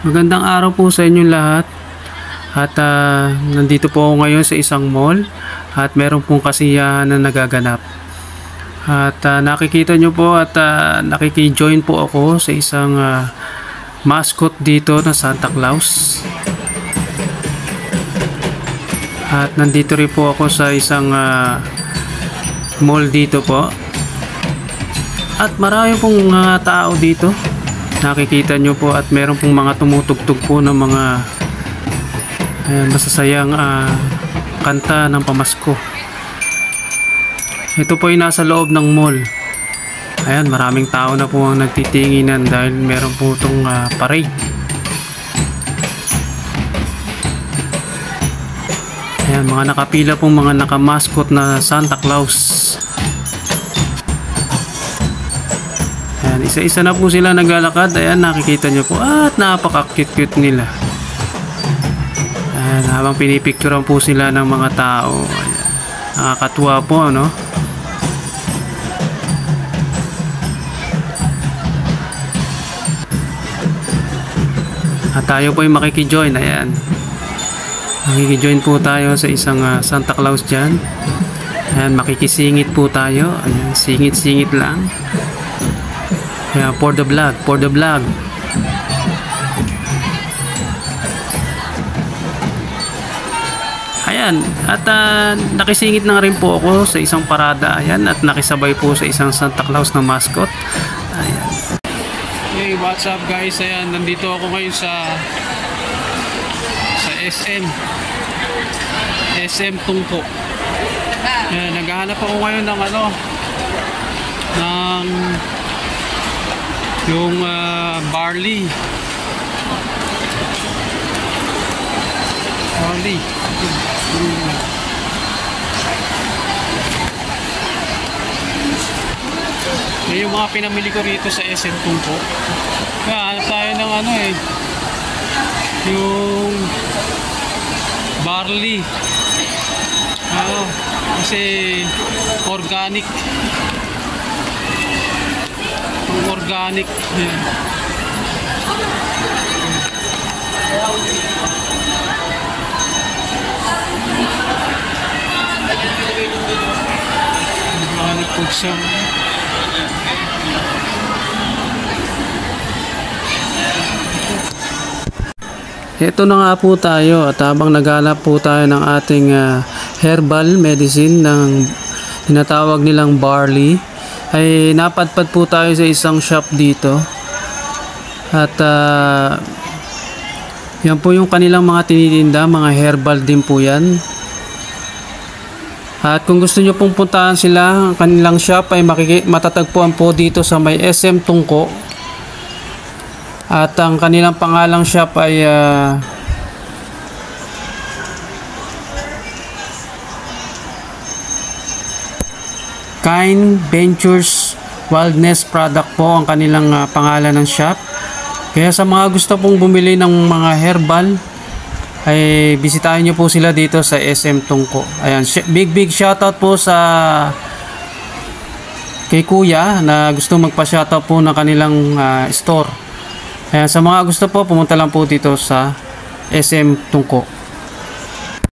Magandang araw po sa inyong lahat. At nandito po ako ngayon sa isang mall at meron pong kasiyahan na nagaganap. At nakikita nyo po at nakiki-join po ako sa isang mascot dito na Santa Claus. At nandito rin po ako sa isang mall dito po. At marami pong mga tao dito. Nakikita nyo po at meron pong mga tumutugtog po ng mga masasayang kanta ng pamasko. Ito po ay nasa loob ng mall. Ayan, maraming tao na po ang nagtitinginan dahil meron po itong parade. Ayan, mga nakapila pong mga nakamaskot na Santa Claus. Ayan, isa-isa na po sila naglalakad. Ayan, nakikita nyo po. At napaka-cute-cute nila. Ayan, habang pinipicturean po sila ng mga tao. Ayan, nakakatuwa po, no? At tayo po ay makikijoin. Ayan. Makikijoin po tayo sa isang Santa Claus dyan. Ayan, makikisingit po tayo. Ayan, singit-singit lang. Yeah, for the vlog, for the vlog. Ayan, at nakisingit na rin po ako sa isang parada. Ayan, at nakisabay po sa isang Santa Claus na mascot. Ayan. Hey, what's up guys? Ayan, nandito ako ngayon sa SM Tungko. Ayan, naghahanap ako ngayon ng ng yung barley. Yung mga pinamili ko rito sa SM Tungko. Kaya hanap tayo ng yung barley. Kasi organic. Organic. Yan. Organic po siya. Ito na nga po tayo at habang naghanap po tayo ng ating herbal medicine ng tinatawag nilang barley, ay napadpad po tayo sa isang shop dito. At yan po yung kanilang mga tinitinda, mga herbal din po yan. At kung gusto nyo pong puntahan sila, ang kanilang shop ay matatagpuan po dito sa may SM Tungko. At ang kanilang pangalang shop ay Kind Ventures Wildness Product po ang kanilang pangalan ng shop. Kaya sa mga gusto pong bumili ng mga herbal, ay bisitahin nyo po sila dito sa SM Tungko. Ayan, big shoutout po sa kay Kuya na gusto magpa-shoutout po ng kanilang store. Ayan, sa mga gusto po, pumunta lang po dito sa SM Tungko.